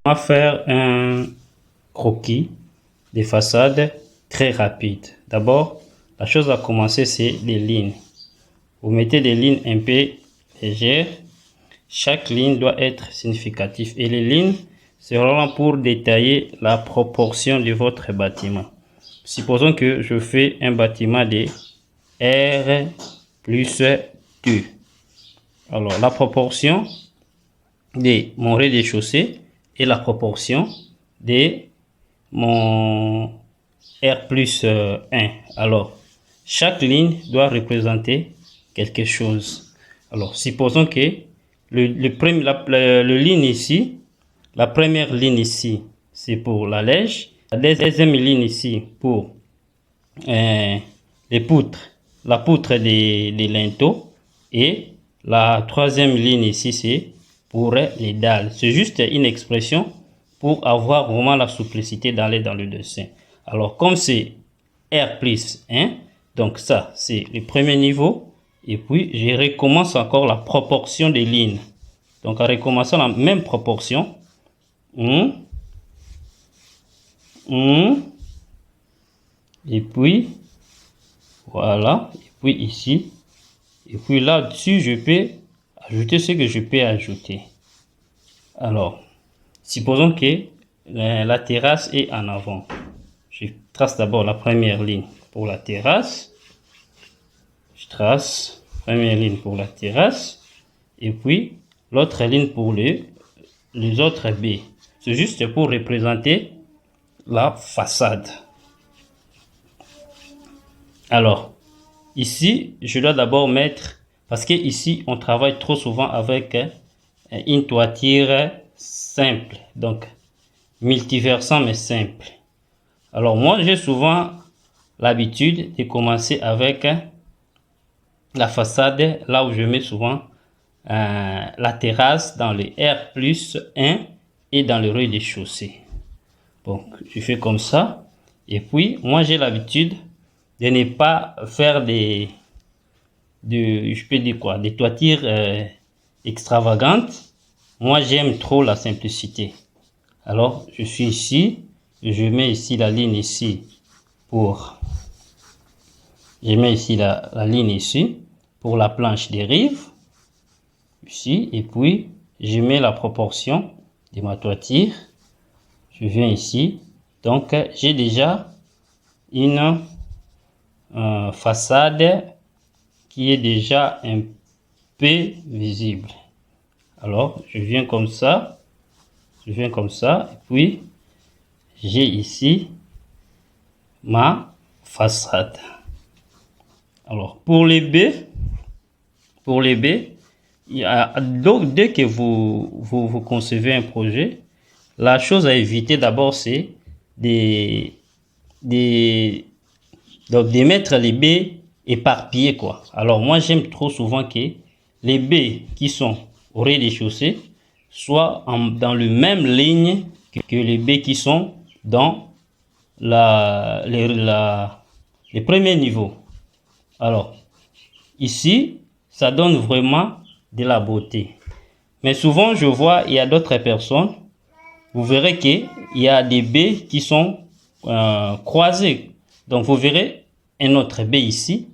On va faire un croquis des façades très rapide. D'abord, la chose à commencer, c'est les lignes. Vous mettez des lignes un peu légères. Chaque ligne doit être significative. Et les lignes seront pour détailler la proportion de votre bâtiment. Supposons que je fais un bâtiment de R plus 2. Alors, la proportion de mon rez-de-chaussée et la proportion de mon R plus 1. Alors, chaque ligne doit représenter quelque chose. Alors, supposons que le ligne ici, la première ligne ici, c'est pour la lège. La deuxième ligne ici pour les poutres, la poutre des linteaux. Et la troisième ligne ici, c'est pour les dalles. C'est juste une expression pour avoir vraiment la simplicité d'aller dans le dessin. Alors, comme c'est R plus 1, donc ça, c'est le premier niveau. Et puis, je recommence encore la proportion des lignes. Donc, en recommençant la même proportion, et puis, voilà, et puis ici, et puis là-dessus, je peux ajouter ce que je peux ajouter. Alors, supposons que la terrasse est en avant. Je trace d'abord la première ligne pour la terrasse. Je trace première ligne pour la terrasse. Et puis, l'autre ligne pour les autres baies. C'est juste pour représenter la façade. Alors, ici, je dois d'abord mettre, parce que ici, on travaille trop souvent avec une toiture simple. Donc, multiversant mais simple. Alors, moi, j'ai souvent l'habitude de commencer avec la façade, là où je mets souvent la terrasse dans le R plus 1 et dans le rez-de-chaussée. Donc, je fais comme ça. Et puis, moi, j'ai l'habitude de ne pas faire des toitures extravagantes. Moi, j'aime trop la simplicité. Alors, je suis ici. Je mets ici la ligne ici pour... Je mets ici la ligne ici pour la planche des rives. Ici. Et puis, je mets la proportion de ma toiture. Je viens ici. Donc, j'ai déjà une façade qui est déjà un peu visible. Alors, je viens comme ça. Je viens comme ça. Et puis, j'ai ici ma façade. Alors, pour les baies, donc, dès que vous concevez un projet, la chose à éviter d'abord, c'est de mettre les baies éparpillées, quoi. Alors, moi, j'aime trop souvent que les baies qui sont au rez-de-chaussée soient dans le même ligne que les baies qui sont dans les premiers niveaux. Alors, ici, ça donne vraiment de la beauté. Mais souvent, je vois, il y a d'autres personnes, vous verrez qu'il y a des baies qui sont croisées. Donc, vous verrez un autre baie ici.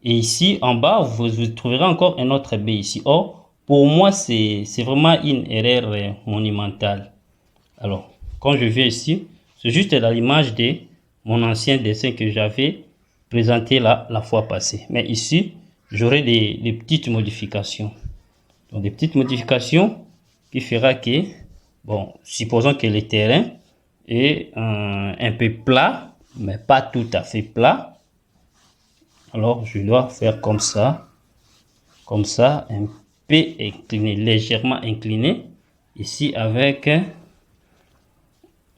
Et ici, en bas, vous trouverez encore un autre baie ici. Or, pour moi, c'est vraiment une erreur monumentale. Alors, quand je viens ici, c'est juste dans l'image de mon ancien dessin que j'avais présenté la fois passée. Mais ici, j'aurai des petites modifications. Donc, des petites modifications qui fera que, bon, supposons que le terrain est un peu plat, mais pas tout à fait plat. Alors, je dois faire comme ça, un peu incliné, légèrement incliné, ici avec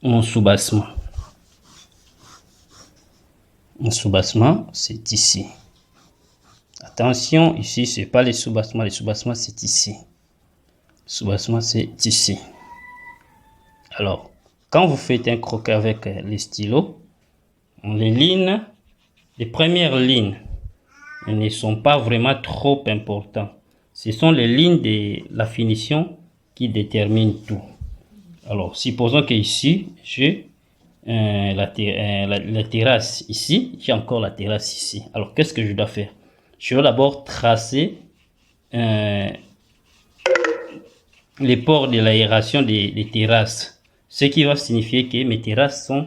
mon soubassement. Mon soubassement, c'est ici. Attention, ici, c'est pas les soubassements c'est ici. Le soubassement, c'est ici. Alors, quand vous faites un croquis avec les stylos, les premières lignes ne sont pas vraiment trop importantes. Ce sont les lignes de la finition qui déterminent tout. Alors, supposons que ici, j'ai la terrasse ici. J'ai encore la terrasse ici. Alors, qu'est-ce que je dois faire? Je vais d'abord tracer les ports de l'aération des terrasses. Ce qui va signifier que mes terrasses sont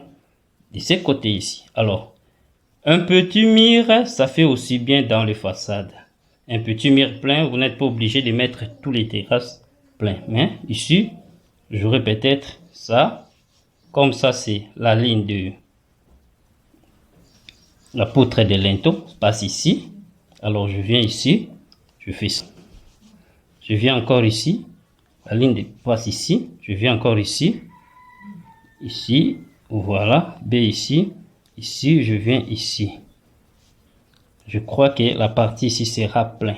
de ce côté ici. Alors, un petit mur, ça fait aussi bien dans les façades. Un petit mur plein, vous n'êtes pas obligé de mettre tous les terrasses pleins. Mais ici, j'aurai peut-être ça. Comme ça, c'est la ligne de la poutre de linteau. Passe ici. Alors, je viens ici. Je fais ça. Je viens encore ici. La ligne de passe ici. Je viens encore ici. Ici. Voilà. B ici. Ici, je viens ici. Je crois que la partie ici sera pleine.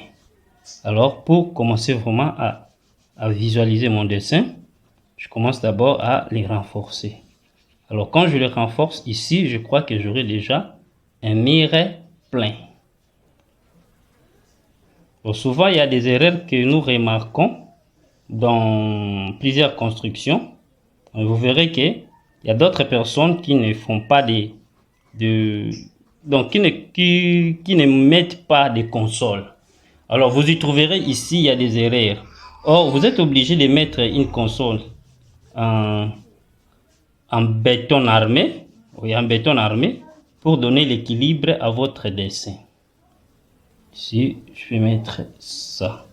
Alors, pour commencer vraiment à visualiser mon dessin, je commence d'abord à les renforcer. Alors, quand je les renforce ici, je crois que j'aurai déjà un mur plein. Donc, souvent, il y a des erreurs que nous remarquons dans plusieurs constructions. Vous verrez qu'il y a d'autres personnes qui ne font pas donc qui ne mettent pas de console. Alors vous y trouverez ici, il y a des erreurs. Or, vous êtes obligé de mettre une console en béton armé, oui, en béton armé, pour donner l'équilibre à votre dessin. Ici, je vais mettre ça.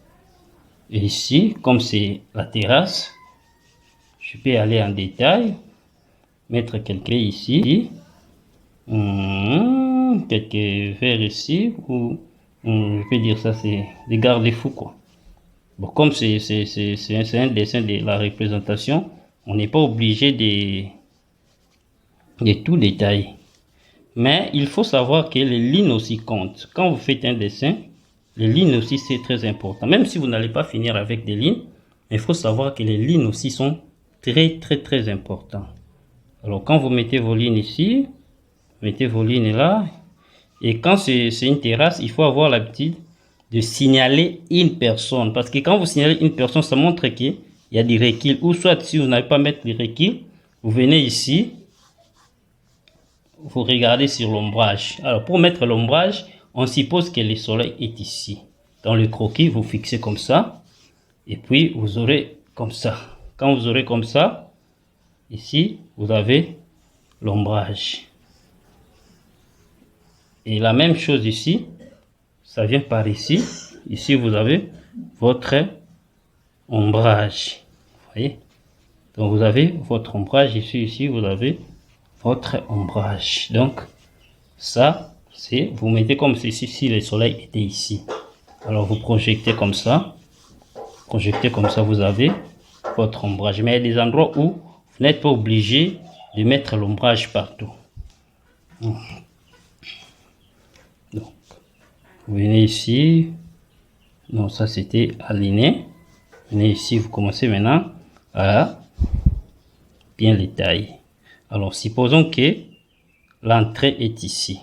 Et ici, comme c'est la terrasse, je peux aller en détail, mettre quelques ici. Quelques verres ici, ou je peux dire ça, c'est des garde-fous quoi. Bon, comme c'est un dessin de la représentation, on n'est pas obligé de tout détailler. Mais il faut savoir que les lignes aussi comptent. Quand vous faites un dessin, les lignes aussi c'est très important. Même si vous n'allez pas finir avec des lignes, il faut savoir que les lignes aussi sont très importantes. Alors quand vous mettez vos lignes ici, mettez vos lignes là. Et quand c'est une terrasse, il faut avoir l'habitude de signaler une personne. Parce que quand vous signalez une personne, ça montre qu'il y a des recul. Ou soit si vous n'avez pas mettre les recul, vous venez ici, vous regardez sur l'ombrage. Alors pour mettre l'ombrage, on suppose que le soleil est ici. Dans le croquis, vous fixez comme ça. Et puis vous aurez comme ça. Quand vous aurez comme ça, ici, vous avez l'ombrage. Et la même chose ici, ça vient par ici. Ici, vous avez votre ombrage. Vous voyez? Donc, vous avez votre ombrage ici. Ici, vous avez votre ombrage. Donc, ça, c'est, vous mettez comme ceci si le soleil était ici. Alors, vous projectez comme ça. Projectez comme ça, vous avez votre ombrage. Mais il y a des endroits où vous n'êtes pas obligé de mettre l'ombrage partout. Donc, vous venez ici. Non, ça c'était aligné. Venez ici, vous commencez maintenant à bien les tailler. Alors, supposons que l'entrée est ici.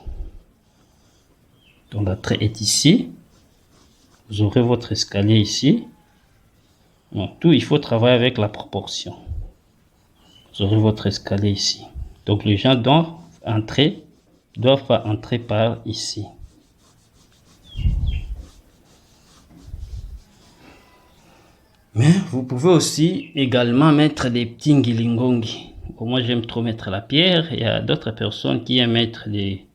Donc, l'entrée est ici. Vous aurez votre escalier ici. Donc, tout, il faut travailler avec la proportion. Vous aurez votre escalier ici. Donc, les gens doivent pas entrer par ici. Mais vous pouvez aussi également mettre des petits ngilingongi. Bon, moi, j'aime trop mettre la pierre. Il y a d'autres personnes qui aiment mettre des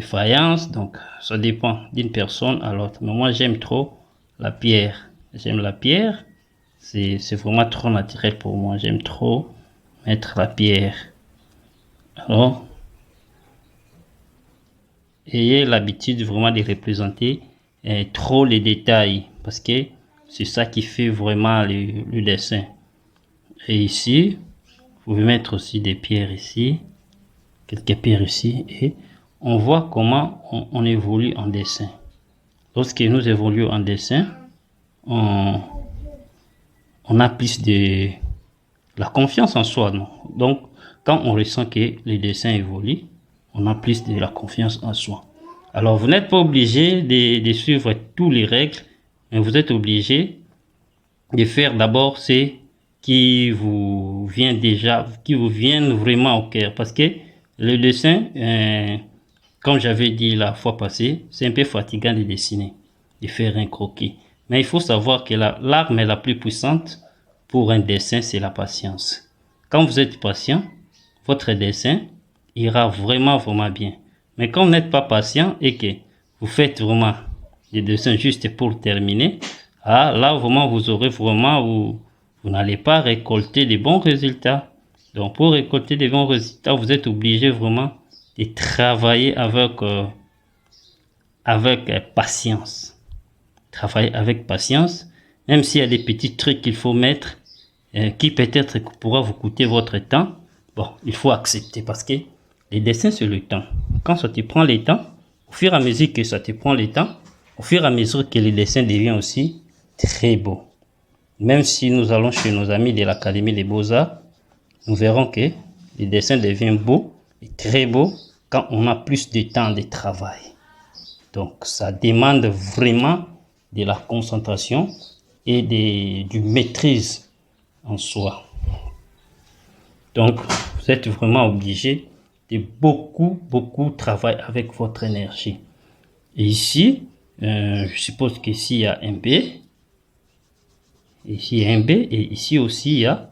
faïences. Donc, ça dépend d'une personne à l'autre. Mais moi, j'aime trop la pierre. J'aime la pierre. C'est vraiment trop naturel pour moi. J'aime trop mettre la pierre. Alors, ayez l'habitude vraiment de représenter trop les détails. Parce que c'est ça qui fait vraiment le dessin. Et ici, vous pouvez mettre aussi des pierres ici. Quelques pierres ici. Et on voit comment on évolue en dessin. Lorsque nous évoluons en dessin, on a plus de la confiance en soi. Non? Donc, quand on ressent que le dessin évolue, on a plus de la confiance en soi. Alors, vous n'êtes pas obligé de suivre toutes les règles, mais vous êtes obligé de faire d'abord ce qui vous qui vous viennent vraiment au cœur. Parce que le dessin, comme j'avais dit la fois passée, c'est un peu fatigant de dessiner, de faire un croquis. Mais il faut savoir que l'arme la plus puissante pour un dessin, c'est la patience. Quand vous êtes patient, votre dessin ira vraiment bien. Mais quand vous n'êtes pas patient et que vous faites vraiment des dessins juste pour terminer, là vraiment vous aurez vraiment, vous n'allez pas récolter de bons résultats. Donc pour récolter de bons résultats, vous êtes obligé vraiment de travailler avec patience. Travailler avec patience, même s'il y a des petits trucs qu'il faut mettre, qui peut-être pourra vous coûter votre temps. Bon, il faut accepter parce que les dessins, c'est le temps. Quand ça te prend le temps, au fur et à mesure que ça te prend le temps, au fur et à mesure que les dessins deviennent aussi très beaux. Même si nous allons chez nos amis de l'Académie des Beaux-Arts, nous verrons que les dessins deviennent beaux et très beaux quand on a plus de temps de travail. Donc, ça demande vraiment de la concentration et du maîtrise en soi. Donc, vous êtes vraiment obligé de beaucoup travailler avec votre énergie. Et ici, je suppose qu'ici, il y a un B. Ici, il y a un B. Et ici aussi, il y a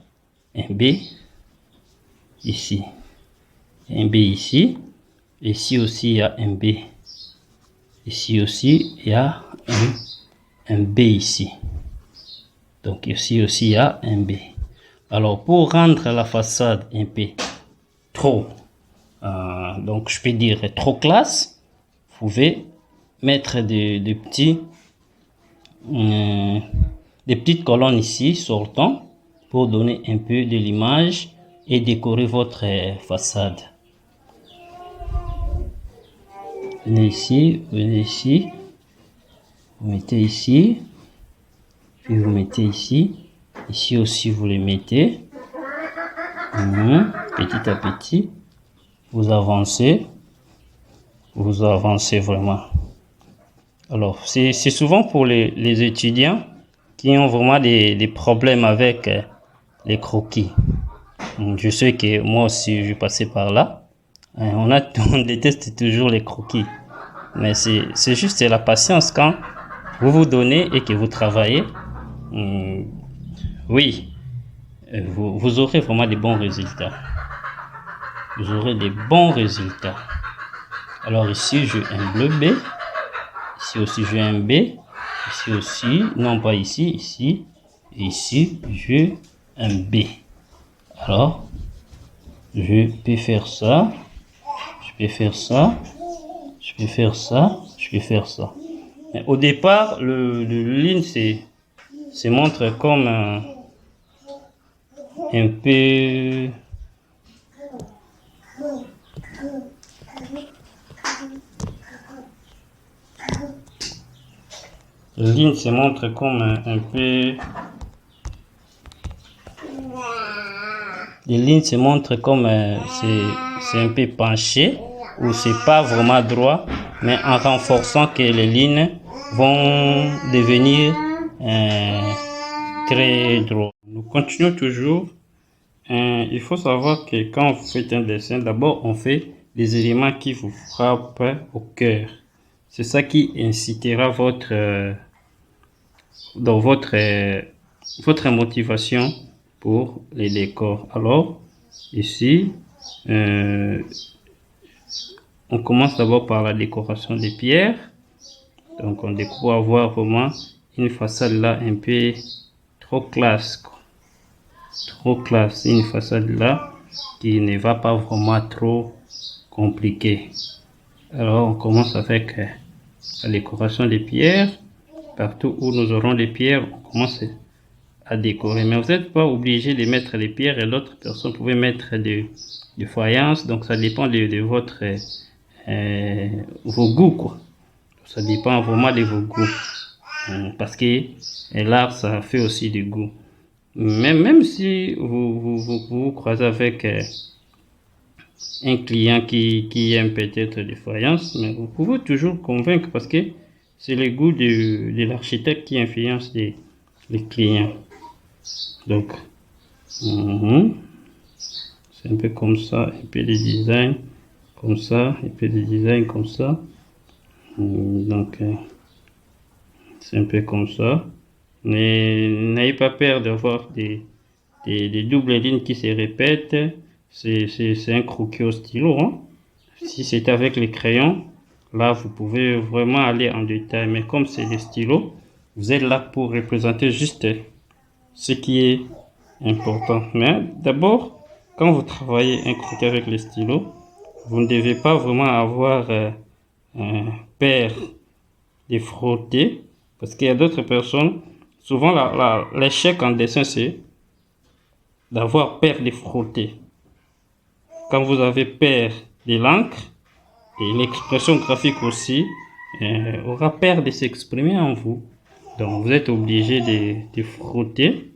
un B. Ici. Un B ici. Ici aussi, il y a un B. Ici aussi, il y a un B ici. Donc ici aussi, il y a un B. Alors, pour rendre la façade un peu trop, donc je peux dire trop classe, vous pouvez mettre des petites colonnes ici sortant pour donner un peu de l'image et décorer votre façade. Venez ici, vous mettez ici, puis vous mettez ici. Ici aussi, vous les mettez. Petit à petit, vous avancez vraiment. Alors, c'est souvent pour les étudiants qui ont vraiment des problèmes avec les croquis. Je sais que moi aussi, je passais par là. On déteste toujours les croquis. Mais c'est juste la patience quand vous vous donnez et que vous travaillez. Oui, vous aurez vraiment des bons résultats. Vous aurez des bons résultats. Alors ici, j'ai un bleu B. Ici aussi, j'ai un B. Ici aussi, non pas ici, ici. Ici, j'ai un B. Alors, je peux faire ça. Je peux faire ça. Je peux faire ça. Je peux faire ça. Mais au départ, le ligne se montre comme un peu... La ligne se montre comme un peu... Les lignes se montrent comme c'est un peu penché ou c'est pas vraiment droit, mais en renforçant que les lignes vont devenir très droits. Nous continuons toujours. Il faut savoir que quand vous faites un dessin, d'abord on fait les éléments qui vous frappent au cœur. C'est ça qui incitera votre motivation pour les décors. Alors, ici, on commence d'abord par la décoration des pierres. Donc, on découvre avoir vraiment une façade là un peu trop classe, quoi. Trop classe, une façade là qui ne va pas vraiment trop compliquée. Alors, on commence avec la décoration des pierres. Partout où nous aurons des pierres, on commence à décorer. Mais vous n'êtes pas obligé de mettre des pierres et l'autre personne pouvait mettre des faïences. Donc ça dépend de votre vos goûts, quoi. Ça dépend vraiment de vos goûts. Parce que l'art, ça fait aussi du goût. Même si vous croisez avec un client qui aime peut-être des faïences, mais vous pouvez toujours convaincre parce que c'est le goût de l'architecte qui influence les clients. Donc, C'est un peu comme ça, un peu de design comme ça, un peu de design comme ça. Donc, c'est un peu comme ça. Mais n'ayez pas peur d'avoir des doubles lignes qui se répètent. C'est un croquis au stylo, hein. Si c'est avec les crayons, là, vous pouvez vraiment aller en détail. Mais comme c'est des stylos, vous êtes là pour représenter juste ce qui est important. Mais d'abord, quand vous travaillez un croquis avec les stylos, vous ne devez pas vraiment avoir peur de frotter. Parce qu'il y a d'autres personnes, souvent l'échec en dessin, c'est d'avoir peur de frotter. Quand vous avez peur de l'encre, et l'expression graphique aussi aura peur de s'exprimer en vous. Donc vous êtes obligé de frotter,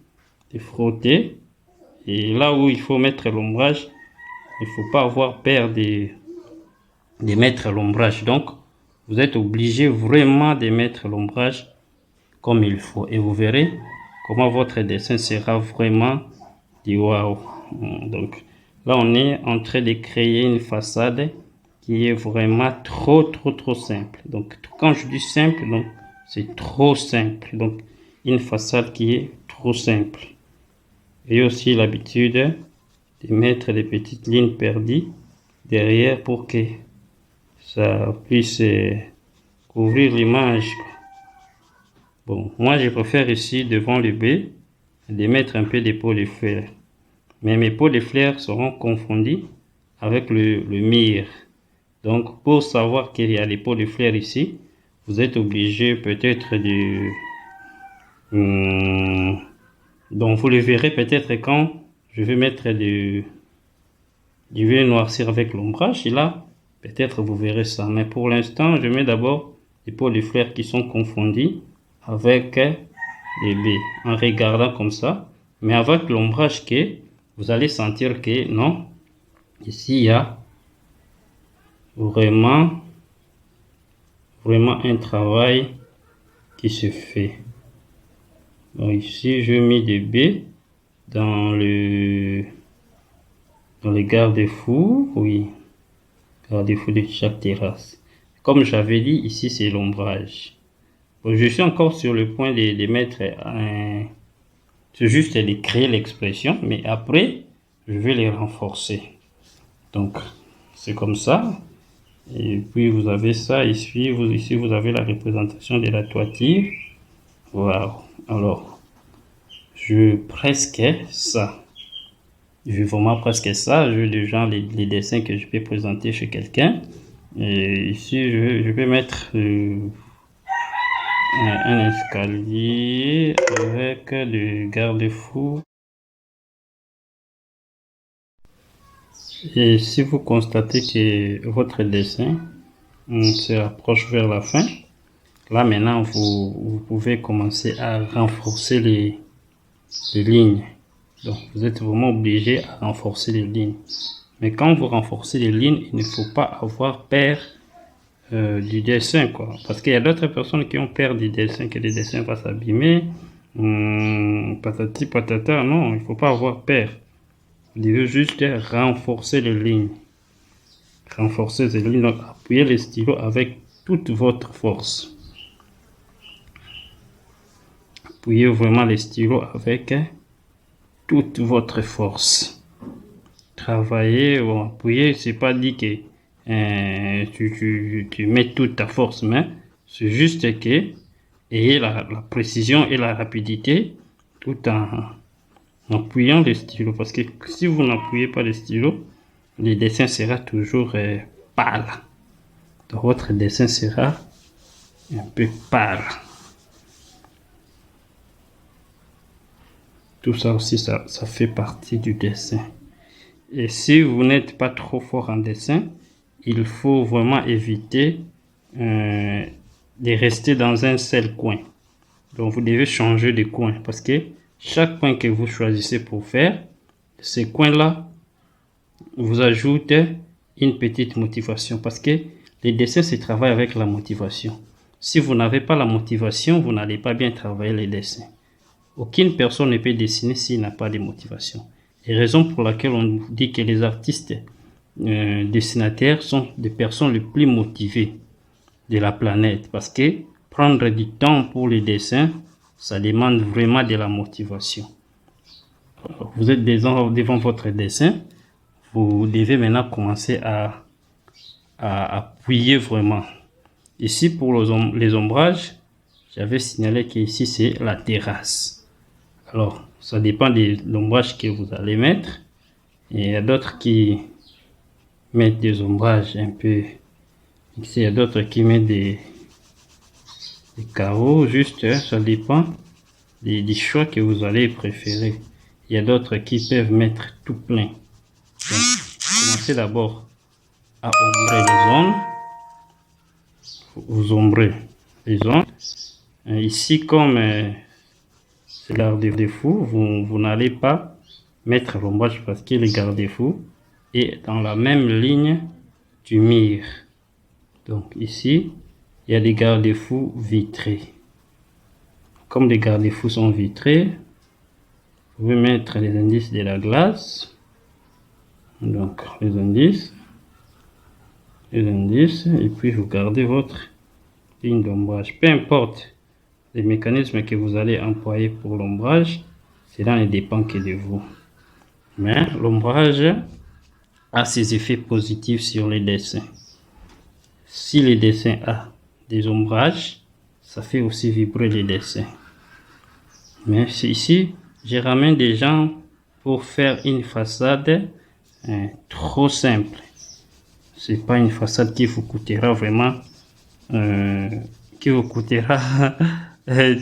et là où il faut mettre l'ombrage, il ne faut pas avoir peur de mettre l'ombrage. Donc vous êtes obligé vraiment de mettre l'ombrage comme il faut, et vous verrez comment votre dessin sera vraiment du waouh. Donc là on est en train de créer une façade qui est vraiment trop simple. Donc quand je dis simple, donc c'est trop simple. Donc une façade qui est trop simple. J'ai aussi l'habitude de mettre des petites lignes perdues derrière pour que ça puisse couvrir l'image. Bon, moi je préfère ici devant le B de mettre un peu de pots de fleurs. Mais mes pots de fleurs seront confondus avec le mire. Donc pour savoir qu'il y a des pots de fleurs ici, vous êtes obligé peut-être de... donc vous le verrez peut-être quand je vais mettre du... Je vais noircir avec l'ombrage. Et là, peut-être vous verrez ça. Mais pour l'instant, je mets d'abord les pots de fleurs qui sont confondus avec les baies en regardant comme ça. Mais avec l'ombrage que vous allez sentir que non, ici il y a vraiment un travail qui se fait. Donc ici je mets des baies dans les garde-fous, oui, garde-fous de chaque terrasse. Comme j'avais dit, ici c'est l'ombrage. Bon, je suis encore sur le point de mettre c'est juste de créer l'expression, mais après je vais les renforcer. Donc c'est comme ça. Et puis vous avez ça ici, vous avez la représentation de la toiture. Voilà. Alors je presque ça. Je veux vraiment presque ça. Je veux déjà les dessins que je peux présenter chez quelqu'un. Et ici je vais mettre un escalier avec des garde-fous. Et si vous constatez que votre dessin se rapproche vers la fin, là maintenant vous pouvez commencer à renforcer les lignes. Donc vous êtes vraiment obligé à renforcer les lignes. Mais quand vous renforcez les lignes, il ne faut pas avoir peur du dessin, quoi. Parce qu'il y a d'autres personnes qui ont peur du dessin, que le dessin va s'abîmer. Patati patata, non, il ne faut pas avoir peur. Vous devez juste renforcer les lignes. Renforcer les lignes, donc appuyez les stylos avec toute votre force. Appuyez vraiment les stylos avec toute votre force. Travaillez, bon, appuyez, c'est pas dit que tu mets toute ta force, mais c'est juste que ayez la précision et la rapidité tout en appuyant les stylos. Parce que si vous n'appuyez pas les stylos, le dessin sera toujours pâle. Donc votre dessin sera un peu pâle. Tout ça aussi, ça fait partie du dessin. Et si vous n'êtes pas trop fort en dessin, il faut vraiment éviter de rester dans un seul coin. Donc vous devez changer de coin parce que chaque coin que vous choisissez pour faire, ces coins-là vous ajoutent une petite motivation parce que les dessins se travaillent avec la motivation. Si vous n'avez pas la motivation, vous n'allez pas bien travailler les dessins. Aucune personne ne peut dessiner s'il n'a pas de motivation. Et raison pour laquelle on dit que les artistes dessinateurs sont des personnes les plus motivées de la planète. Parce que prendre du temps pour les dessins, ça demande vraiment de la motivation. Alors, vous êtes devant votre dessin, vous devez maintenant commencer à appuyer vraiment. Ici, pour les ombrages, j'avais signalé qu'ici, c'est la terrasse. Alors, ça dépend de l'ombrage que vous allez mettre. Et il y a d'autres qui mettent des ombrages un peu... Ici, il y a d'autres qui mettent des carreaux, juste, ça dépend des choix que vous allez préférer. Il y a d'autres qui peuvent mettre tout plein. Donc, commencez d'abord à ombrer les zones. Vous ombrez les zones. Ici, comme c'est garde-fou, vous n'allez pas mettre l'ombrage parce que le garde-fou est dans la même ligne du mur. Donc ici, il y a des garde-fous vitrés. Comme les garde-fous sont vitrés, vous pouvez mettre les indices de la glace. Donc les indices, et puis vous gardez votre ligne d'ombrage. Peu importe les mécanismes que vous allez employer pour l'ombrage, cela ne dépend que de vous. Mais l'ombrage a ses effets positifs sur les dessins. Si le dessin a des ombrages, ça fait aussi vibrer les dessins. Mais ici, je ramène des gens pour faire une façade trop simple. C'est pas une façade qui vous coûtera vraiment, qui vous coûtera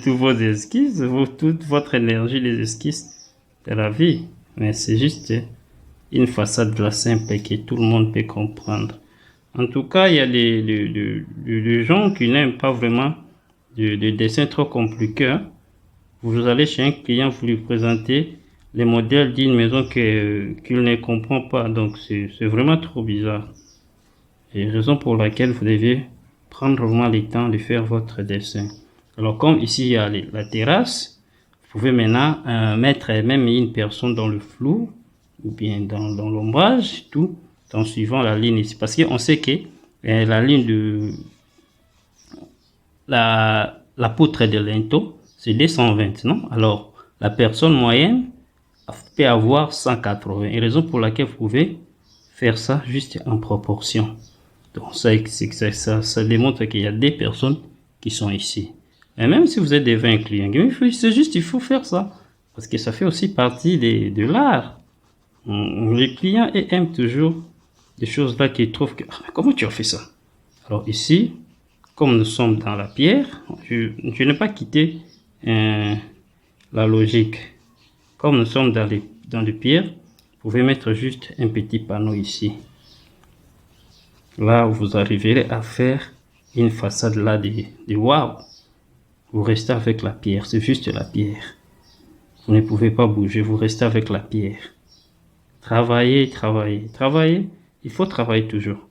tous vos esquisses, toute votre énergie, les esquisses de la vie. Mais c'est juste une façade là simple que tout le monde peut comprendre. En tout cas, il y a des gens qui n'aiment pas vraiment des dessins trop compliqués. Vous allez chez un client, vous lui présentez les modèles d'une maison qu'il ne comprend pas. Donc, c'est vraiment trop bizarre. Et raison pour laquelle vous devez prendre vraiment le temps de faire votre dessin. Alors, comme ici, il y a la terrasse, vous pouvez maintenant mettre même une personne dans le flou, ou bien dans l'ombrage, tout, en suivant la ligne ici. Parce qu'on sait que la ligne de la poutre de linteau, c'est 220, non? Alors, la personne moyenne peut avoir 180. Et raison pour laquelle vous pouvez faire ça juste en proportion. Donc, ça démontre qu'il y a des personnes qui sont ici. Et même si vous êtes devant un client, il faut faire ça. Parce que ça fait aussi partie de l'art. Les clients aiment toujours des choses là qu'ils trouvent que, comment tu as fait ça? Alors ici, comme nous sommes dans la pierre, je n'ai pas quitté la logique. Comme nous sommes dans les pierres, vous pouvez mettre juste un petit panneau ici. Là, vous arriverez à faire une façade là de waouh. Vous restez avec la pierre, c'est juste la pierre. Vous ne pouvez pas bouger, vous restez avec la pierre. Travaillez, travaillez, travaillez. Il faut travailler toujours.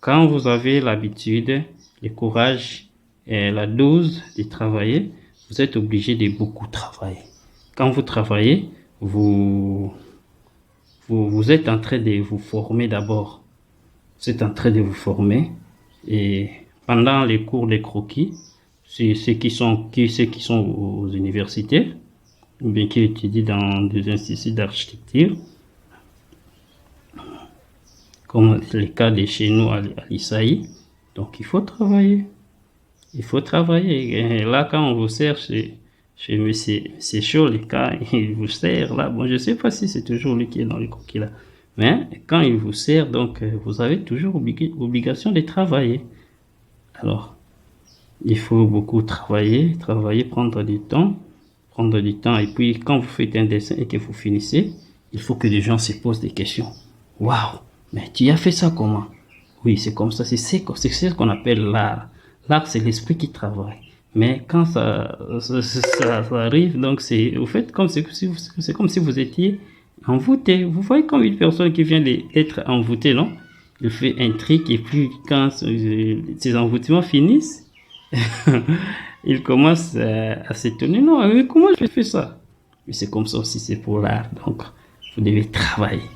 Quand vous avez l'habitude, le courage et la dose de travailler, vous êtes obligé de beaucoup travailler. Quand vous travaillez, vous êtes en train de vous former d'abord. Vous êtes en train de vous former et pendant les cours de croquis, c'est ceux qui sont aux universités, ou bien qui étudient dans des instituts d'architecture, comme c'est le cas de chez nous à l'ISAI. Donc il faut travailler. Il faut travailler. Et là, quand on vous sert c'est chaud, le cas, il vous sert là. Bon, je sais pas si c'est toujours lui qui est dans le croquis là. Mais quand il vous sert, donc vous avez toujours obligation de travailler. Alors, il faut beaucoup travailler, prendre du temps. Et puis, quand vous faites un dessin et que vous finissez, il faut que les gens se posent des questions. Waouh, mais tu as fait ça comment? Oui, c'est comme ça. C'est ce qu'on appelle l'art. L'art, c'est l'esprit qui travaille. Mais quand ça arrive, donc c'est au fait c'est comme si vous étiez envoûté. Vous voyez comme une personne qui vient d'être envoûtée, non? Il fait un trick et puis quand ces envoûtements finissent, il commence à s'étonner. Non, mais comment je fais ça? Mais c'est comme ça aussi, c'est pour l'art. Donc, vous devez travailler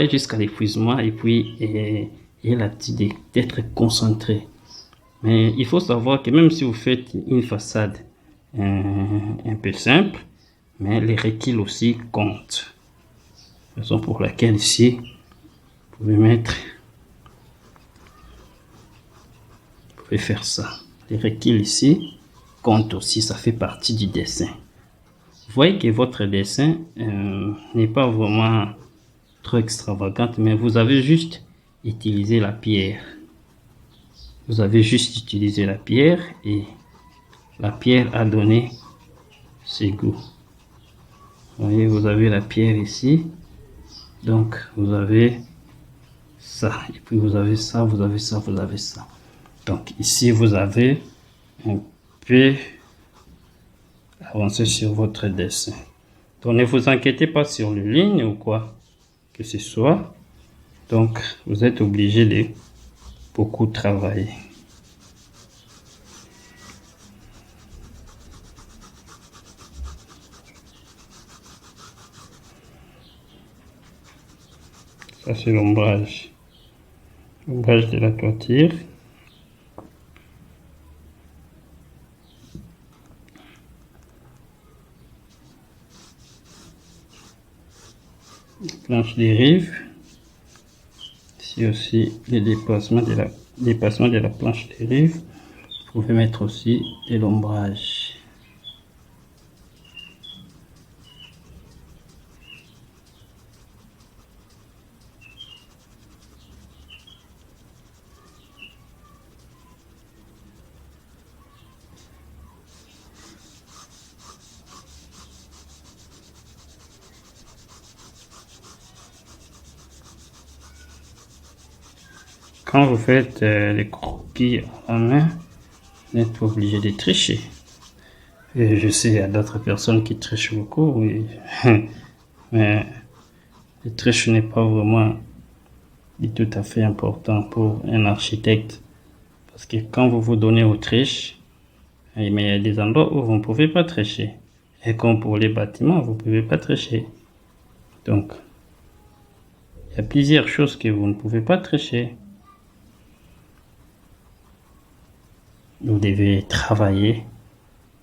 jusqu'à l'épuisement et puis et l'habitude d'être concentré. Mais il faut savoir que même si vous faites une façade un peu simple, mais les requis aussi comptent. Raison pour laquelle ici, vous pouvez faire ça. Les requis ici comptent aussi, ça fait partie du dessin. Vous voyez que votre dessin n'est pas vraiment trop extravagant, mais vous avez juste utilisé la pierre. Vous avez juste utilisé la pierre et la pierre a donné ses goûts. Vous voyez, vous avez la pierre ici. Donc, vous avez ça. Et puis, vous avez ça, vous avez ça, vous avez ça. Donc, ici, vous avez un peu avancé sur votre dessin. Donc, ne vous inquiétez pas sur les lignes ou quoi que ce soit. Donc, vous êtes obligé de beaucoup travailler. Ça, c'est l'ombrage. L'ombrage de la toiture. Planche des rives. Ici aussi, les dépassements de la planche des rives. Vous pouvez mettre aussi de l'ombrage. Quand vous faites les croquis à la main, vous n'êtes pas obligé de tricher. Et je sais, il y a d'autres personnes qui trichent beaucoup, oui. Mais le triche n'est pas vraiment tout à fait important pour un architecte. Parce que quand vous vous donnez au triche, mais il y a des endroits où vous ne pouvez pas tricher. Et comme pour les bâtiments, vous ne pouvez pas tricher. Donc, il y a plusieurs choses que vous ne pouvez pas tricher. Vous devez travailler.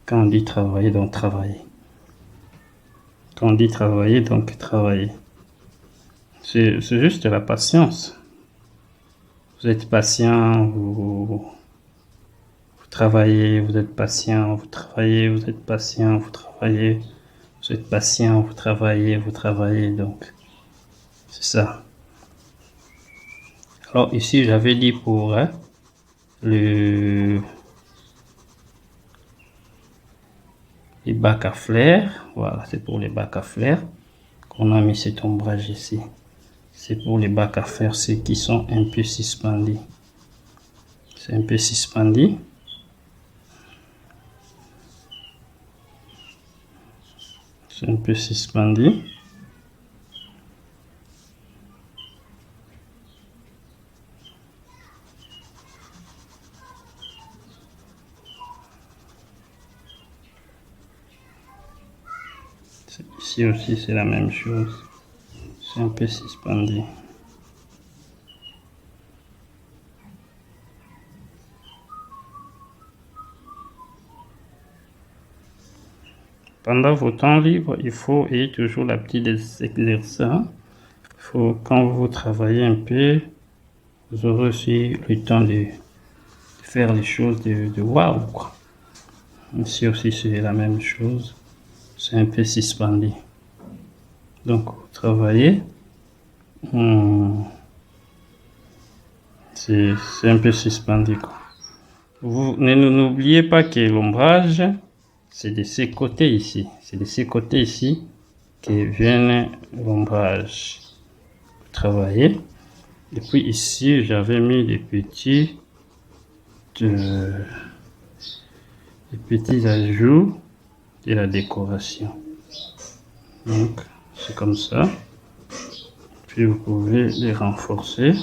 Quand on dit travailler, donc travailler. Quand on dit travailler, donc travailler. C'est juste la patience. Vous êtes patient, vous travaillez, vous êtes patient, vous travaillez, vous êtes patient, vous travaillez, vous êtes patient, vous travaillez, donc c'est ça. Alors ici, j'avais dit pour les bacs à fleurs, voilà, c'est pour les bacs à fleurs qu'on a mis cet ombrage ici. C'est pour les bacs à fleurs, ceux qui sont un peu suspendus. C'est un peu suspendu. C'est un peu suspendu. Ici aussi, c'est la même chose. C'est un peu suspendu. Pendant vos temps libres, il faut ayez toujours la petite exercice. Quand vous travaillez un peu, vous aurez aussi le temps de faire les choses de waouh. Ici aussi, c'est la même chose. C'est un peu suspendu. Donc, vous travaillez. C'est un peu suspendu. Vous n'oubliez pas que l'ombrage, c'est de ces côtés ici. C'est de ces côtés ici que vient l'ombrage. Vous travaillez. Et puis ici, j'avais mis des petits ajouts de la décoration. Donc, c'est comme ça. Puis vous pouvez les renforcer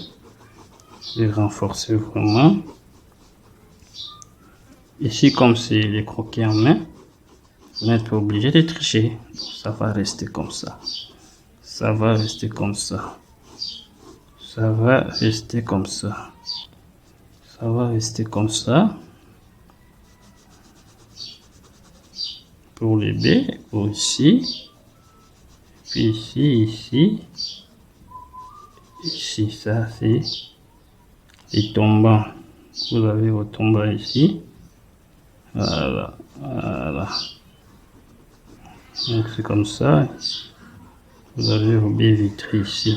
vraiment. Ici, comme c'est les croquis en main, Vous n'êtes pas obligé de tricher. Ça va rester comme ça. Ça va rester comme ça. Ça va rester comme ça. Ça va rester comme ça. Pour les B, pour ici. Puis ici, ici. Ici, ça c'est les tombants. Vous avez vos tombants ici. Voilà, voilà. Donc c'est comme ça. Vous avez vos baies vitrées ici.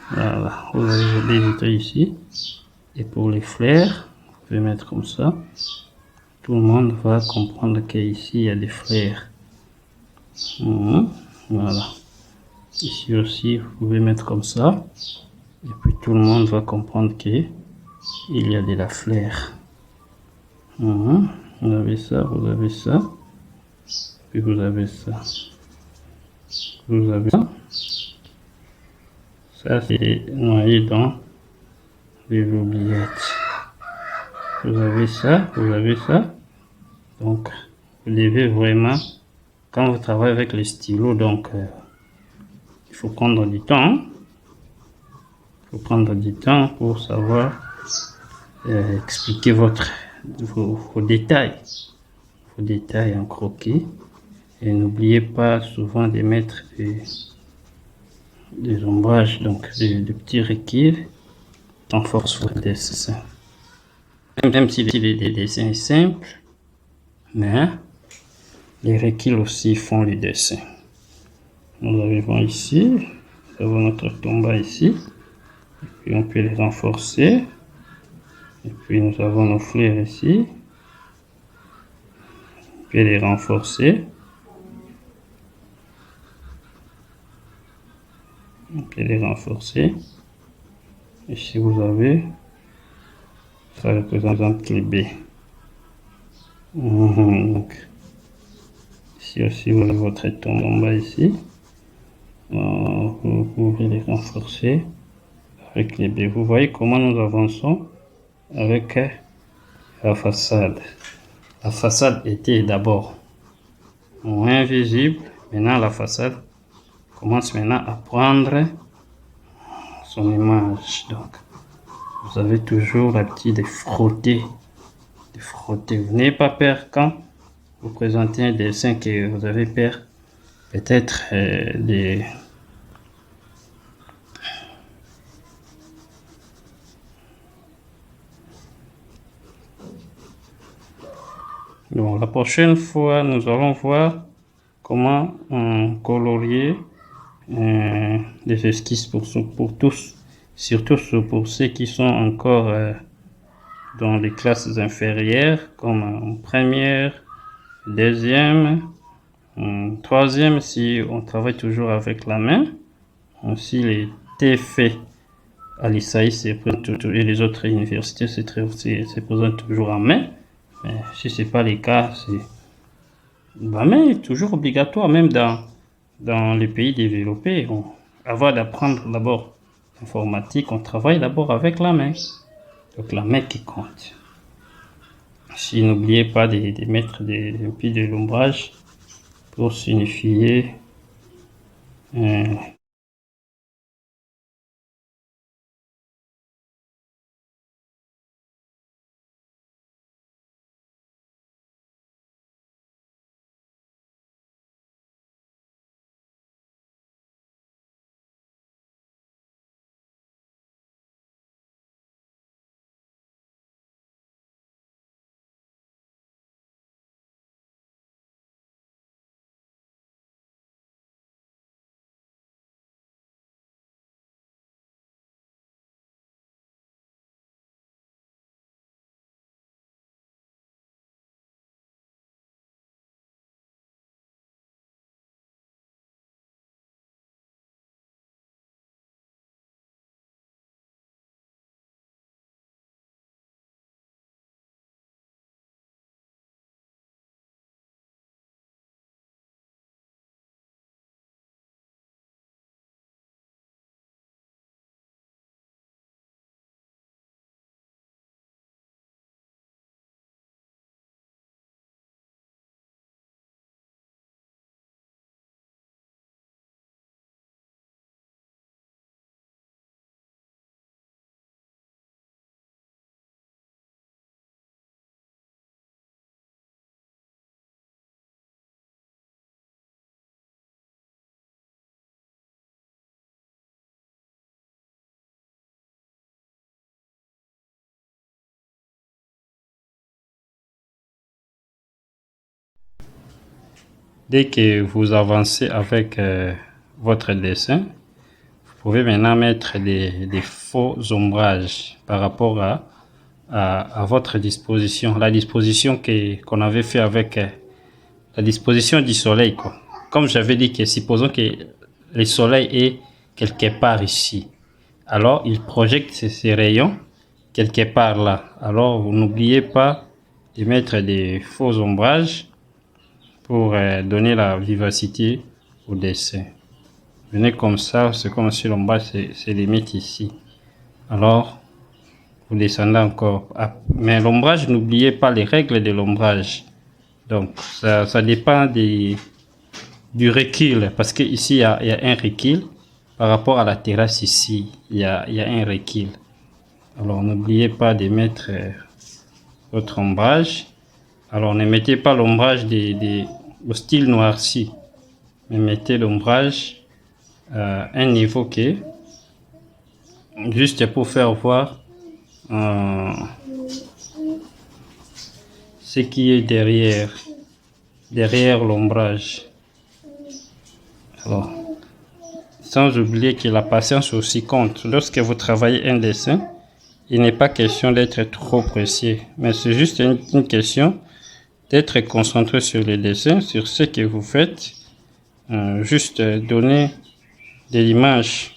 Voilà, vous avez vos baies vitrées ici. Et pour les flares, vous pouvez mettre comme ça. Tout le monde va comprendre qu'ici il y a des flares. Voilà. Ici aussi, vous pouvez mettre comme ça. Et puis tout le monde va comprendre qu'il y a de la flair. Vous avez ça, vous avez ça. Puis vous avez ça. Vous avez ça. Ça, c'est noyé dans les oubliettes. Vous avez ça, vous avez ça. Donc, vous devez vraiment, quand vous travaillez avec les stylos, donc, il faut prendre du temps. Il faut prendre du temps pour savoir expliquer vos détails. Vos détails en croquis. Et n'oubliez pas souvent de mettre des ombrages, donc de petits requins en force votre dessin. Même si les dessins simples, mais les requins aussi font les dessins. Nous arrivons ici, nous avons notre tomba ici, et puis on peut les renforcer. Et puis nous avons nos fleurs ici, on peut les renforcer. On peut les renforcer. Ici vous avez, ça représente les B. Donc, ici aussi vous avez votre tomba ici. Vous pouvez les renforcer avec les B. Vous voyez comment nous avançons avec la façade. La façade était d'abord moins visible. Maintenant, la façade commence maintenant à prendre son image. Donc, vous avez toujours l'habitude de frotter. De frotter. Vous n'ayez pas peur quand vous présentez un dessin que vous avez peur peut-être des... Donc, la prochaine fois, nous allons voir comment colorier des esquisses pour tous, surtout pour ceux qui sont encore dans les classes inférieures, comme en première, deuxième, troisième, si on travaille toujours avec la main. Aussi, les TF à l'ISAI et les autres universités se présentent toujours en main. Mais si ce n'est pas le cas, la main est toujours obligatoire, même dans les pays développés. Avant d'apprendre d'abord l'informatique, on travaille d'abord avec la main. Donc la main qui compte. Si n'oubliez pas de mettre un peu de l'ombrage pour signifier Dès que vous avancez avec votre dessin, vous pouvez maintenant mettre des faux ombrages par rapport à votre disposition, la disposition qu'on avait fait avec la disposition du soleil, quoi. Comme j'avais dit, que supposons que le soleil est quelque part ici, alors il projette ses rayons quelque part là. Alors vous n'oubliez pas de mettre des faux ombrages pour donner la vivacité au dessin. Venez comme ça, c'est comme si l'ombrage se limite ici. Alors vous descendez encore. Mais l'ombrage, n'oubliez pas les règles de l'ombrage. Donc ça dépend du recul, parce que ici il y a un recul par rapport à la terrasse. Ici il y a un recul. Alors n'oubliez pas de mettre votre ombrage. Alors ne mettez pas l'ombrage au style noirci, mais mettez l'ombrage à un niveau qui juste pour faire voir ce qui est derrière l'ombrage. Alors, sans oublier que la patience aussi compte. Lorsque vous travaillez un dessin, il n'est pas question d'être trop précis, mais c'est juste une question d'être concentré sur le dessin, sur ce que vous faites, juste donner de l'image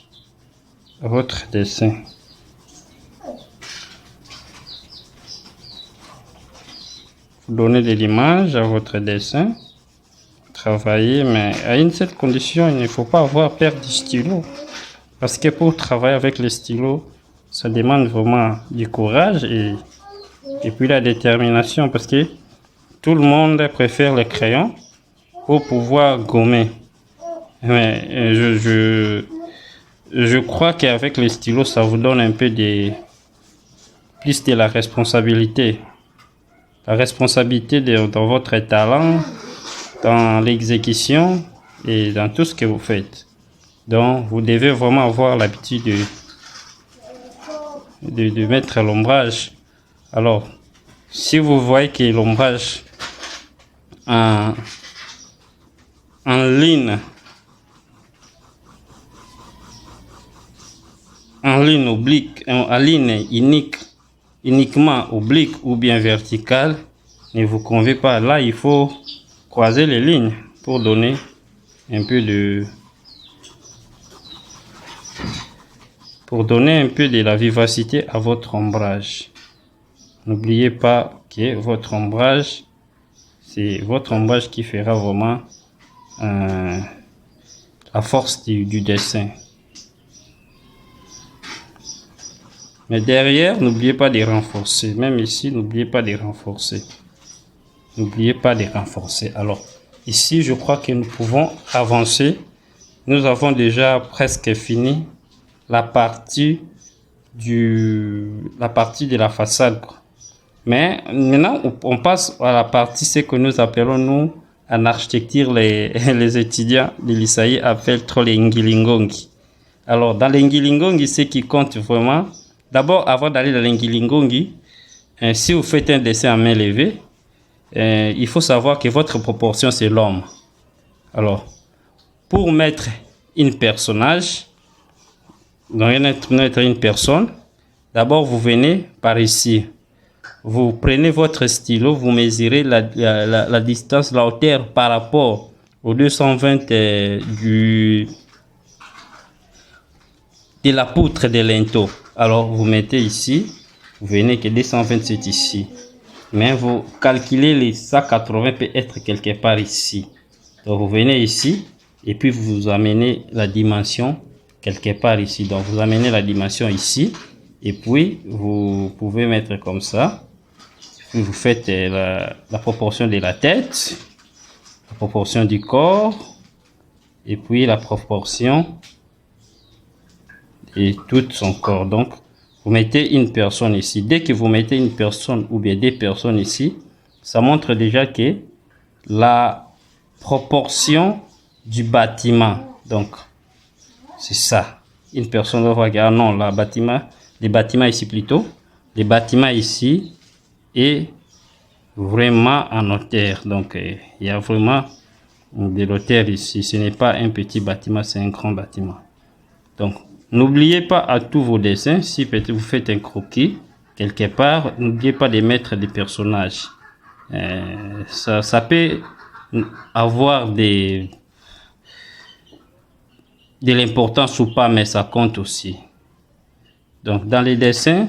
à votre dessin. Vous donnez de l'image à votre dessin, travailler, mais à une certaine condition, il ne faut pas avoir peur du stylo. Parce que pour travailler avec le stylo, ça demande vraiment du courage et puis la détermination. Parce que tout le monde préfère le crayon pour pouvoir gommer. Mais je crois qu'avec le stylo, ça vous donne un peu plus de la responsabilité. La responsabilité dans votre talent, dans l'exécution et dans tout ce que vous faites. Donc, vous devez vraiment avoir l'habitude de mettre l'ombrage. Alors, si vous voyez que l'ombrage en ligne oblique, en ligne uniquement oblique ou bien verticale, ne vous convient pas. Là, il faut croiser les lignes pour donner un peu de la vivacité à votre ombrage. N'oubliez pas que votre ombrage, c'est votre ombrage qui fera vraiment la force du dessin. Mais derrière, n'oubliez pas de renforcer. Même ici, n'oubliez pas de renforcer. N'oubliez pas de renforcer. Alors, ici, je crois que nous pouvons avancer. Nous avons déjà presque fini la partie de la façade. Mais maintenant, on passe à la partie, ce que nous appelons, nous, en architecture, les étudiants de l'ISAI appellent trop les ngilingongi. Alors, dans les ngilingongi, ce qui compte vraiment, d'abord, avant d'aller dans les ngilingongi, si vous faites un dessin à main levée, il faut savoir que votre proportion, c'est l'homme. Alors, pour mettre un personnage, mettre une personne, d'abord, vous venez par ici. Vous prenez votre stylo, vous mesurez la distance, la hauteur par rapport au 220 de la poutre de linteau. Alors, vous mettez ici, vous venez que 227 ici. Mais vous calculez les 180 peut être quelque part ici. Donc, vous venez ici et puis vous amenez la dimension quelque part ici. Donc, vous amenez la dimension ici et puis vous pouvez mettre comme ça. Puis vous faites la proportion de la tête, la proportion du corps et puis la proportion de tout son corps. Donc, vous mettez une personne ici. Dès que vous mettez une personne ou bien des personnes ici, ça montre déjà que la proportion du bâtiment, donc c'est ça. Une personne va regarder, non, les bâtiments ici plutôt, les bâtiments ici est vraiment en hauteur. Donc, il y a vraiment de l'auteur ici. Ce n'est pas un petit bâtiment, c'est un grand bâtiment. Donc, n'oubliez pas à tous vos dessins, si peut-être vous faites un croquis quelque part, n'oubliez pas de mettre des personnages. Ça peut avoir de l'importance ou pas, mais ça compte aussi. Donc, dans les dessins,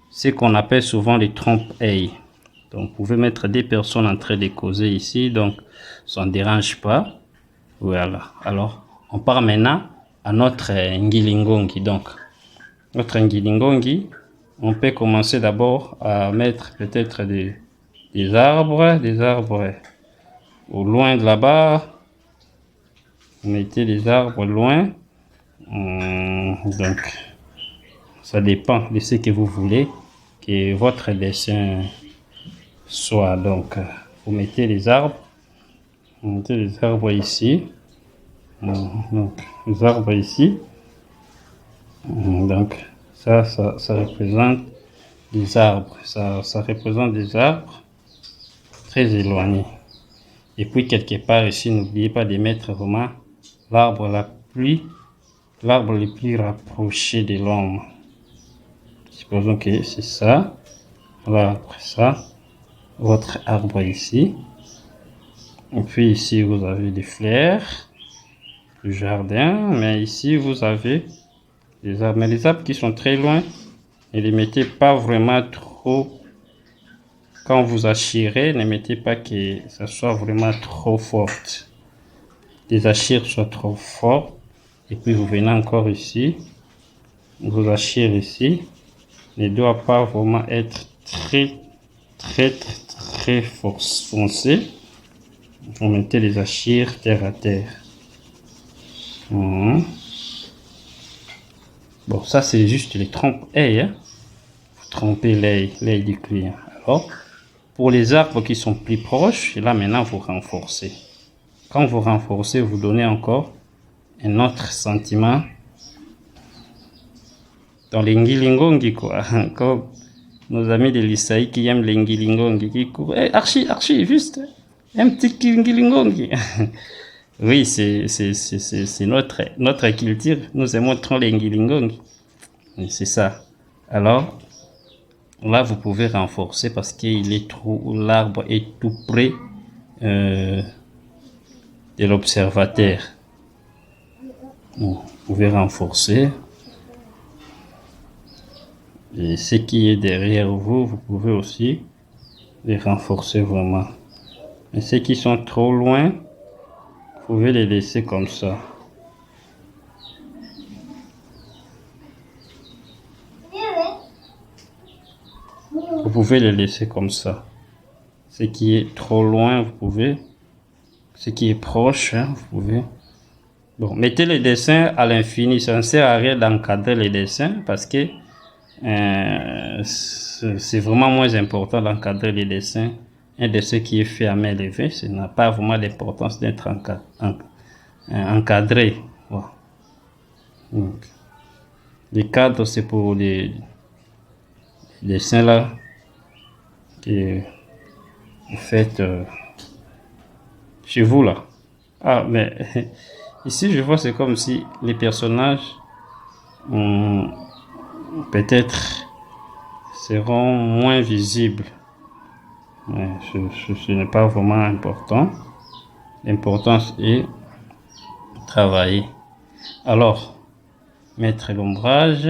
c'est qu'on appelle souvent les trompe-l'œil. Donc, vous pouvez mettre des personnes en train de causer ici, donc ça ne dérange pas. Voilà. Alors, on part maintenant à notre Ngilingongi. Donc, notre Ngilingongi, on peut commencer d'abord à mettre peut-être des arbres au loin de là-bas. Mettez des arbres loin. Donc, ça dépend de ce que vous voulez que votre dessin soit. Donc, vous mettez les arbres. Vous mettez les arbres ici. Donc, les arbres ici. Donc, ça représente des arbres. Ça représente des arbres très éloignés. Et puis, quelque part ici, n'oubliez pas de mettre vraiment l'arbre le plus rapproché de l'homme. Supposons que c'est ça. Voilà, après ça, votre arbre ici. Et puis ici, vous avez des fleurs du jardin. Mais ici, vous avez des arbres. Mais les arbres qui sont très loin, ne les mettez pas vraiment trop. Quand vous achirez, ne mettez pas que ça soit vraiment trop fort. Les achires soient trop forts. Et puis vous venez encore ici. Vos achires ici ne doivent pas vraiment être très foncé. Vous mettez les achires terre à terre. Bon, ça c'est juste les trompe-l'œil. Hein? Vous trompez l'œil du client. Alors, pour les arbres qui sont plus proches, là maintenant vous renforcez. Quand vous renforcez, vous donnez encore un autre sentiment dans les Ngilingongi, quoi. Comme nos amis de l'Isaïe qui aiment les Ngilingongi, qui courent. Hey, Archie, juste un petit Ngilingongi. Oui, c'est notre culture. Nous aimons trop les Ngilingongi. C'est ça. Alors, là, vous pouvez renforcer parce qu'il est trop, l'arbre est tout près de l'observateur. Vous pouvez renforcer. Et ce qui est derrière vous, vous pouvez aussi les renforcer vraiment. Mais ceux qui sont trop loin, vous pouvez les laisser comme ça. Vous pouvez les laisser comme ça. Ce qui est trop loin, vous pouvez. Ce qui est proche, hein, vous pouvez. Bon, mettez les dessins à l'infini. Ça ne sert à rien d'encadrer les dessins parce que c'est vraiment moins important d'encadrer les dessins. Un dessin qui est fait à main levée, ça n'a pas vraiment d'importance d'être encadré. Voilà. Donc, les cadres, c'est pour les dessins là que vous faites chez vous là. Ah, mais ici je vois c'est comme si les personnages peut-être seront moins visibles. Mais ce n'est pas vraiment important. L'importance est travailler. Alors, mettre l'ombrage,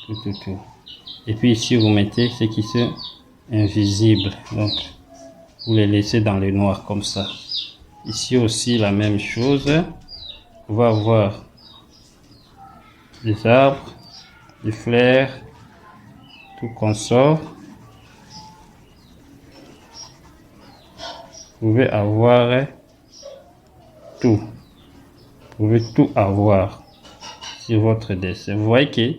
tout. Et puis ici, vous mettez ce qui sont invisibles. Donc, vous les laissez dans le noir comme ça. Ici aussi, la même chose. On va avoir des arbres, des fleurs, tout consort. Vous pouvez avoir tout. Vous pouvez tout avoir sur votre dessin. Vous voyez que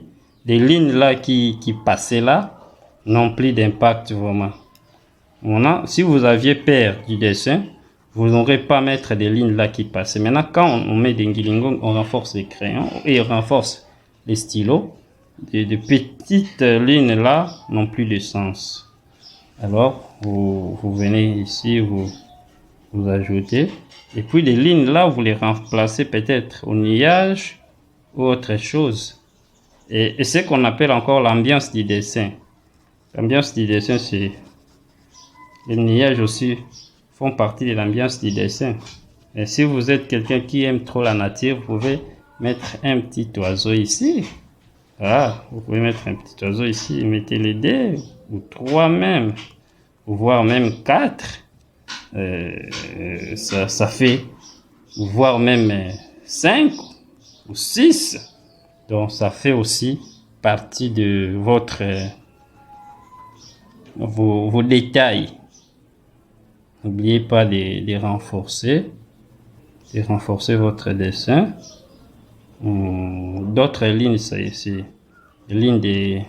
les lignes là qui passaient là n'ont plus d'impact vraiment. Maintenant, si vous aviez peur du dessin, vous n'aurez pas mettre des lignes là qui passaient. Maintenant, quand on met des Ngilingong, on renforce les crayons et on renforce les stylos. De petites lignes là n'ont plus de sens. Alors, vous venez ici, vous ajoutez Et puis les lignes là, vous les remplacez peut-être au nuage ou autre chose. Et ce qu'on appelle encore l'ambiance du dessin. L'ambiance du dessin, c'est... Les nuages aussi font partie de l'ambiance du dessin. Et si vous êtes quelqu'un qui aime trop la nature, vous pouvez mettre un petit oiseau ici. Ah, vous pouvez mettre un petit oiseau ici, mettez les deux, ou 3 même, ou voire même 4. Ça fait, voire même 5 ou 6. Donc ça fait aussi partie de votre vos détails. N'oubliez pas de renforcer votre dessin. D'autres lignes, c'est les lignes de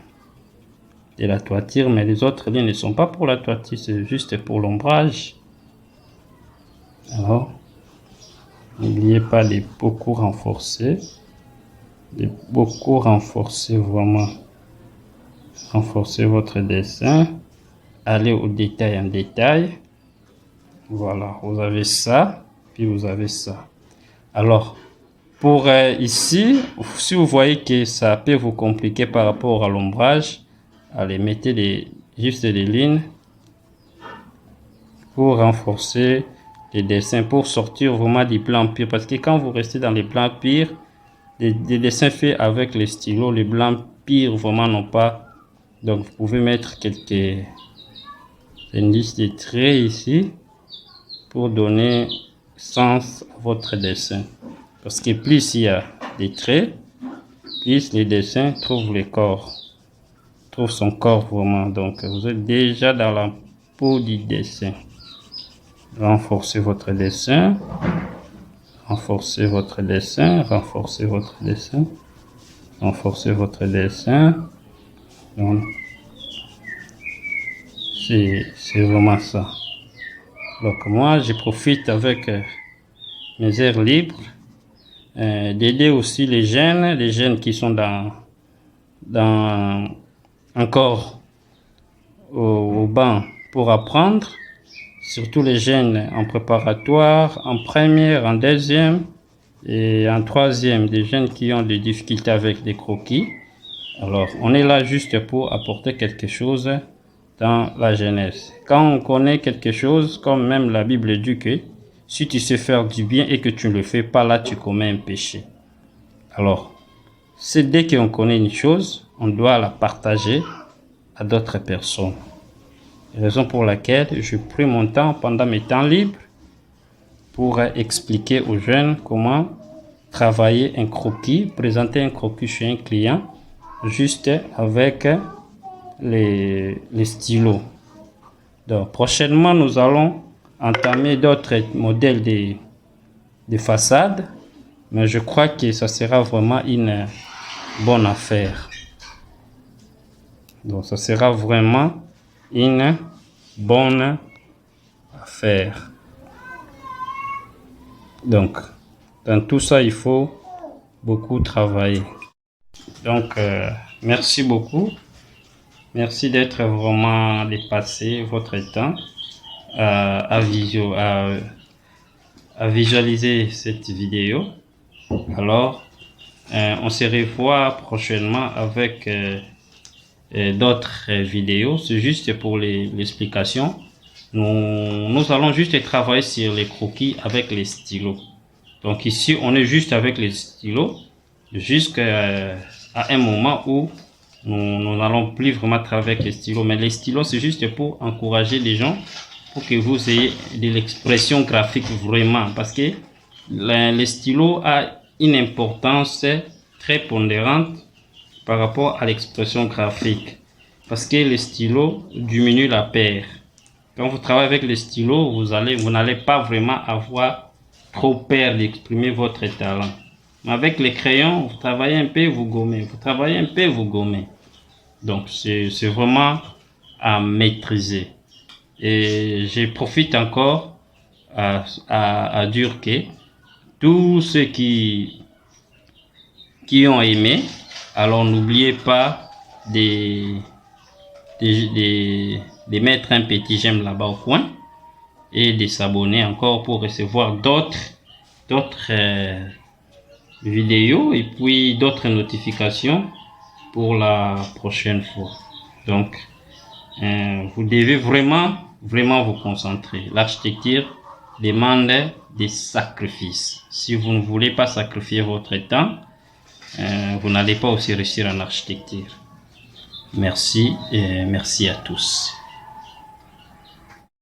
la toiture, mais les autres lignes ne sont pas pour la toiture, c'est juste pour l'ombrage. Alors, n'oubliez pas de beaucoup renforcer, vraiment, renforcer votre dessin, aller au détail en détail. Voilà, vous avez ça, puis vous avez ça. Alors, pour ici, si vous voyez que ça peut vous compliquer par rapport à l'ombrage, allez, mettez juste des lignes pour renforcer les dessins, pour sortir vraiment du plan pur. Parce que quand vous restez dans les plans purs, les dessins faits avec les stylos, les blancs purs vraiment n'ont pas. Donc, vous pouvez mettre quelques indices de traits ici pour donner sens à votre dessin. Parce que plus il y a des traits, plus les dessins trouvent son corps vraiment. Donc vous êtes déjà dans la peau du dessin. Renforcez votre dessin. Renforcez votre dessin. Renforcez votre dessin. Renforcez votre dessin. Donc, c'est vraiment ça. Donc moi, je profite avec mes heures libres d'aider aussi les jeunes qui sont encore au banc pour apprendre, surtout les jeunes en préparatoire, en première, en deuxième et en troisième, des jeunes qui ont des difficultés avec des croquis. Alors, on est là juste pour apporter quelque chose dans la jeunesse. Quand on connaît quelque chose, comme même la Bible dit que si tu sais faire du bien et que tu ne le fais pas, là tu commets un péché. Alors, c'est dès qu'on connaît une chose, on doit la partager à d'autres personnes. Raison pour laquelle je prends mon temps pendant mes temps libres pour expliquer aux jeunes comment travailler un croquis, présenter un croquis chez un client, juste avec les stylos. Donc, prochainement, nous allons entamer d'autres modèles de façade, mais je crois que ça sera vraiment une bonne affaire. Donc, ça sera vraiment une bonne affaire. Donc, dans tout ça, il faut beaucoup travailler. Donc, merci beaucoup. Merci d'être vraiment dépassé votre temps à visualiser cette vidéo. Alors, on se revoit prochainement avec d'autres vidéos. C'est juste pour l'explication. Nous allons juste travailler sur les croquis avec les stylos. Donc ici, on est juste avec les stylos jusqu'à un moment où nous n'allons plus vraiment travailler avec les stylos. Mais les stylos, c'est juste pour encourager les gens, pour que vous ayez de l'expression graphique vraiment. Parce que les stylos a une importance très pondérante par rapport à l'expression graphique. Parce que les stylos diminuent la paire. Quand vous travaillez avec les stylos, vous n'allez pas vraiment avoir trop peur d'exprimer votre talent. Mais avec les crayons, vous travaillez un peu, vous gommez. Vous travaillez un peu, vous gommez. Donc, c'est vraiment à maîtriser. Et je profite encore à dire que tous ceux qui ont aimé, alors n'oubliez pas de mettre un petit j'aime là-bas au coin. et de s'abonner encore pour recevoir d'autres vidéos et puis d'autres notifications pour la prochaine fois. Donc, vous devez vraiment vous concentrer. L'architecture demande des sacrifices. Si vous ne voulez pas sacrifier votre temps, vous n'allez pas aussi réussir en architecture. Merci et merci à tous.